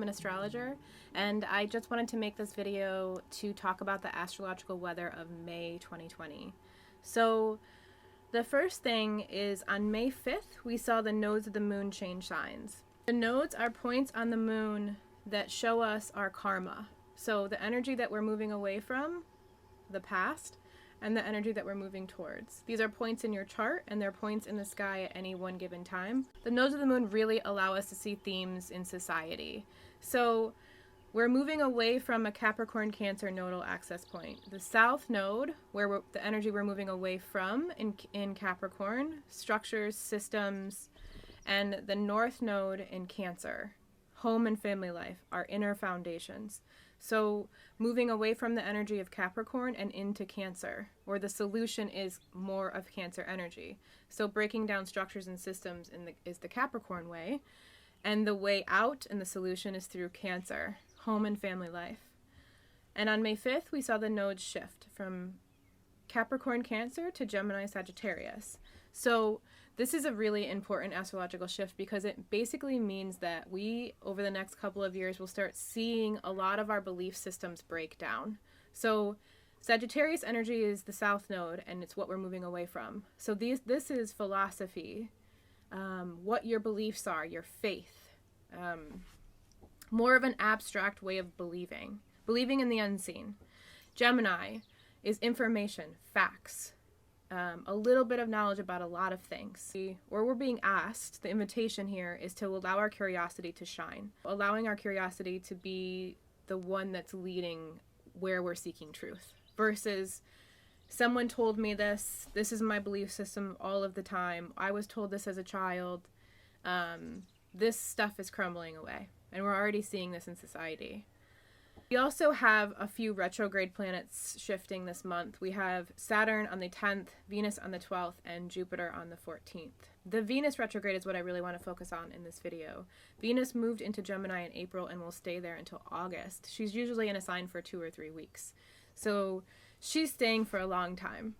an astrologer, and I just wanted to make this video to talk about the astrological weather of May 2020. So the first thing is on May 5th, we saw the nodes of the moon change signs. The nodes are points on the moon that show us our karma. So the energy that we're moving away from, the past, and the energy that we're moving towards. These are points in your chart, and they're points in the sky at any one given time. The nodes of the moon really allow us to see themes in society. So we're moving away from a Capricorn Cancer nodal access point. The south node, where the energy we're moving away from in Capricorn, structures, systems, and the north node in Cancer, home and family life, our inner foundations. So moving away from the energy of Capricorn and into Cancer, where the solution is more of Cancer energy. So breaking down structures and systems is the Capricorn way, and the way out and the solution is through Cancer, home and family life. And on May 5th, we saw the nodes shift from Capricorn Cancer to Gemini Sagittarius. So this is a really important astrological shift because it basically means that we, over the next couple of years, will start seeing a lot of our belief systems break down. So Sagittarius energy is the south node, and it's what we're moving away from. So this is philosophy, what your beliefs are, your faith, more of an abstract way of believing in the unseen. Gemini is information, facts, a little bit of knowledge about a lot of things. Or we're being asked, the invitation here is to allow our curiosity to shine, allowing our curiosity to be the one that's leading where we're seeking truth, versus someone told me this is my belief system all of the time, I was told this as a child. This stuff is crumbling away, and we're already seeing this in society. We also have a few retrograde planets shifting this month. We have Saturn on the 10th, Venus on the 12th, and Jupiter on the 14th. The Venus retrograde is what I really want to focus on in this video. Venus moved into Gemini in April and will stay there until August. She's usually in a sign for 2 or 3 weeks. So she's staying for a long time.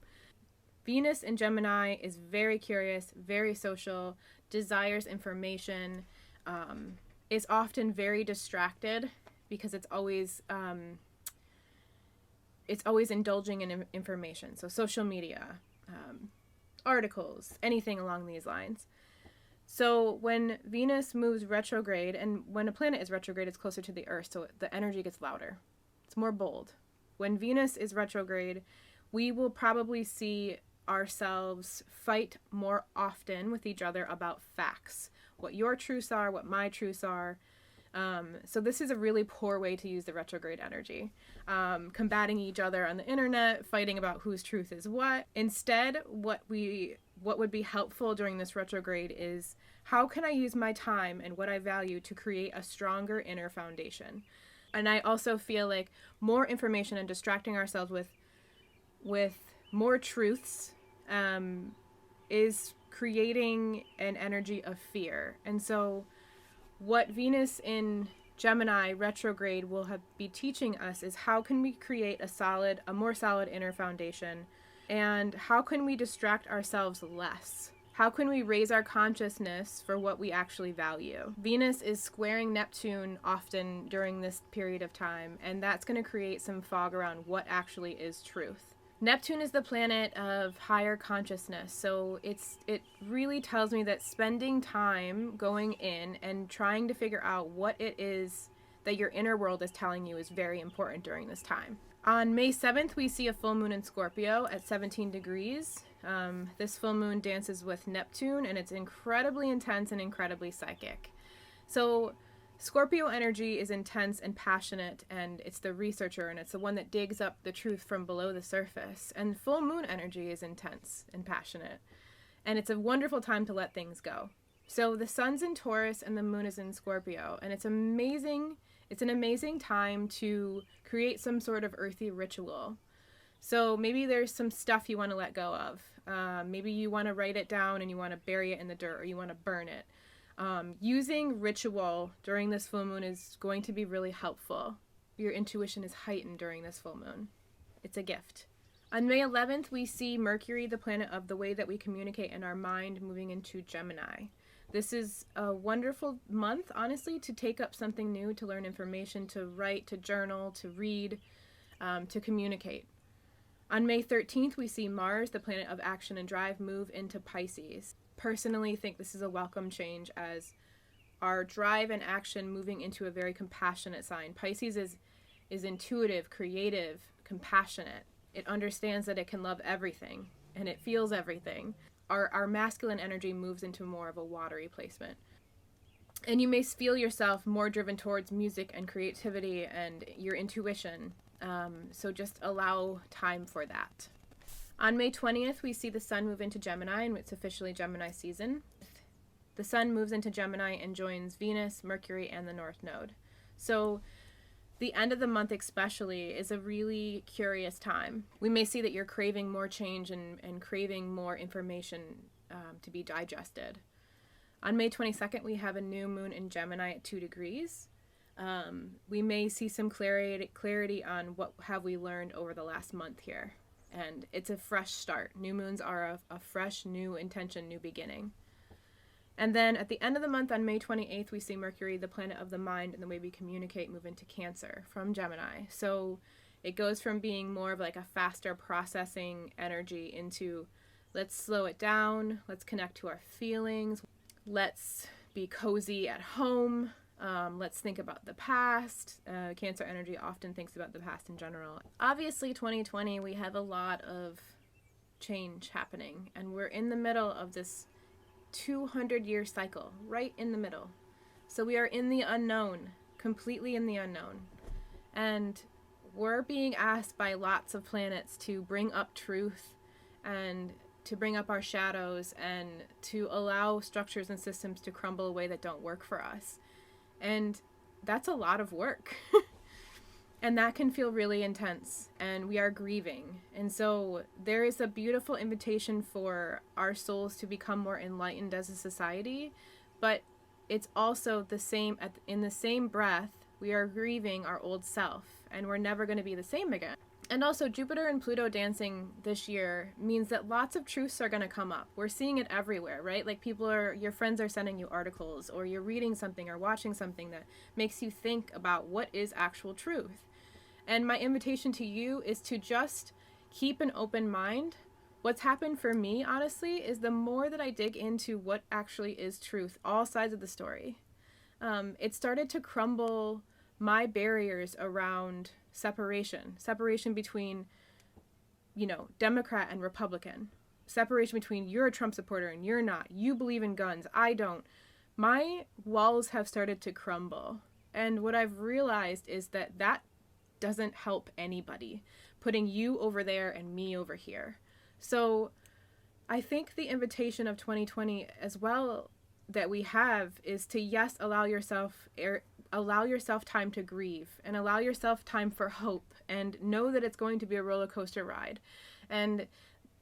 Venus in Gemini is very curious, very social, desires information, is often very distracted, because it's always indulging in information. So social media, articles, anything along these lines. So when Venus moves retrograde, and when a planet is retrograde, it's closer to the Earth, so the energy gets louder. It's more bold. When Venus is retrograde, we will probably see ourselves fight more often with each other about facts. What your truths are, what my truths are. So this is a really poor way to use the retrograde energy. Combating each other on the internet, fighting about whose truth is what. Instead, what would be helpful during this retrograde is, how can I use my time and what I value to create a stronger inner foundation? And I also feel like more information and distracting ourselves with more truths is creating an energy of fear. And so what Venus in Gemini retrograde will be teaching us is, how can we create a more solid inner foundation, and how can we distract ourselves less? How can we raise our consciousness for what we actually value? Venus is squaring Neptune often during this period of time, and that's going to create some fog around what actually is truth. Neptune is the planet of higher consciousness, so it really tells me that spending time going in and trying to figure out what it is that your inner world is telling you is very important during this time. On May 7th, we see a full moon in Scorpio at 17 degrees. This full moon dances with Neptune, and it's incredibly intense and incredibly psychic. So Scorpio energy is intense and passionate, and it's the researcher, and it's the one that digs up the truth from below the surface. And full moon energy is intense and passionate, and it's a wonderful time to let things go. So the sun's in Taurus and the moon is in Scorpio, and it's amazing. It's an amazing time to create some sort of earthy ritual. So maybe there's some stuff you want to let go of. Maybe you want to write it down and you want to bury it in the dirt, or you want to burn it. Using ritual during this full moon is going to be really helpful. Your intuition is heightened during this full moon. It's a gift. On May 11th, we see Mercury, the planet of the way that we communicate in our mind, moving into Gemini. This is a wonderful month, honestly, to take up something new, to learn information, to write, to journal, to read, to communicate. On May 13th, we see Mars, the planet of action and drive, move into Pisces. Personally, think this is a welcome change as our drive and action moving into a very compassionate sign. Pisces is intuitive, creative, compassionate. It understands that it can love everything and it feels everything. Our masculine energy moves into more of a watery placement. And you may feel yourself more driven towards music and creativity and your intuition. So just allow time for that. On May 20th, we see the sun move into Gemini, and it's officially Gemini season. The sun moves into Gemini and joins Venus, Mercury, and the North Node. So the end of the month especially is a really curious time. We may see that you're craving more change and craving more information to be digested. On May 22nd, we have a new moon in Gemini at 2 degrees. We may see some clarity on what have we learned over the last month here. And it's a fresh start. New moons are a fresh, new intention, new beginning. And then at the end of the month on May 28th, we see Mercury, the planet of the mind and the way we communicate, move into Cancer from Gemini. So it goes from being more of like a faster processing energy into let's slow it down, let's connect to our feelings, let's be cozy at home, let's think about the past. Cancer energy often thinks about the past in general. Obviously, 2020, we have a lot of change happening, and we're in the middle of this 200-year cycle, right in the middle. So we are in the unknown, completely in the unknown. And we're being asked by lots of planets to bring up truth and to bring up our shadows and to allow structures and systems to crumble away that don't work for us. And that's a lot of work. And that can feel really intense, and we are grieving. And so there is a beautiful invitation for our souls to become more enlightened as a society, but it's also the same, in the same breath, we are grieving our old self, and we're never going to be the same again. And also, Jupiter and Pluto dancing this year means that lots of truths are going to come up. We're seeing it everywhere, right? Like your friends are sending you articles, or you're reading something or watching something that makes you think about what is actual truth. And my invitation to you is to just keep an open mind. What's happened for me, honestly, is the more that I dig into what actually is truth, all sides of the story, it started to crumble my barriers around separation between, Democrat and Republican, separation between you're a Trump supporter and you're not, you believe in guns, I don't. My walls have started to crumble. And what I've realized is that doesn't help anybody, putting you over there and me over here. So I think the invitation of 2020 as well that we have is to, yes, allow yourself time to grieve, and allow yourself time for hope, and know that it's going to be a roller coaster ride. And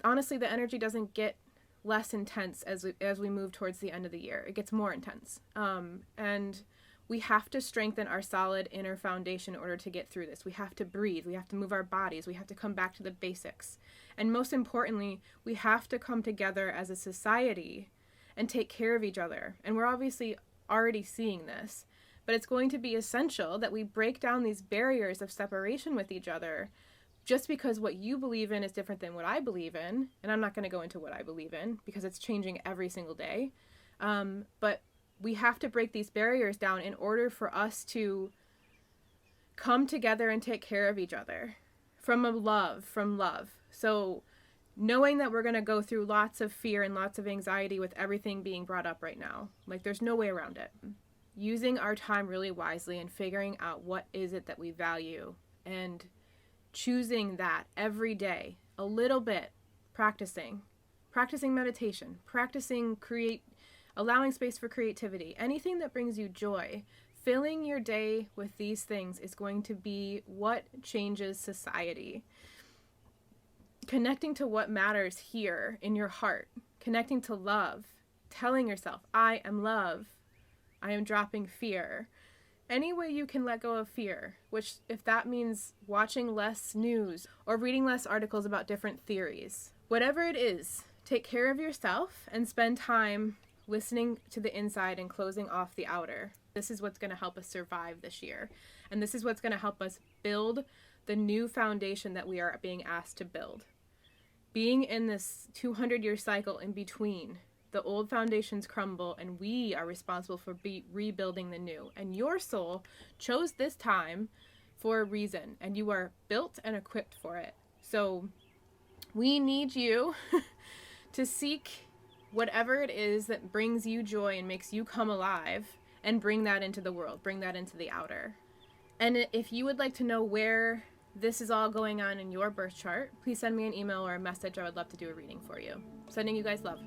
honestly, the energy doesn't get less intense as we move towards the end of the year. It gets more intense. And we have to strengthen our solid inner foundation in order to get through this. We have to breathe. We have to move our bodies. We have to come back to the basics. And most importantly, we have to come together as a society and take care of each other. And we're obviously already seeing this, but it's going to be essential that we break down these barriers of separation with each other, just because what you believe in is different than what I believe in. And I'm not going to go into what I believe in because it's changing every single day. But we have to break these barriers down in order for us to come together and take care of each other from love. So knowing that we're going to go through lots of fear and lots of anxiety with everything being brought up right now, like there's no way around it. Using our time really wisely and figuring out what is it that we value and choosing that every day, a little bit, practicing meditation, allowing space for creativity, anything that brings you joy. Filling your day with these things is going to be what changes society. Connecting to what matters here in your heart, connecting to love, telling yourself, I am love, I am dropping fear. Any way you can let go of fear, which if that means watching less news or reading less articles about different theories, whatever it is, take care of yourself and spend time listening to the inside and closing off the outer. This is what's going to help us survive this year. And this is what's going to help us build the new foundation that we are being asked to build. Being in this 200-year cycle in between, the old foundations crumble and we are responsible for rebuilding the new. And your soul chose this time for a reason, and you are built and equipped for it. So we need you to seek whatever it is that brings you joy and makes you come alive, and bring that into the world, bring that into the outer. And if you would like to know where this is all going on in your birth chart, please send me an email or a message. I would love to do a reading for you. Sending you guys love.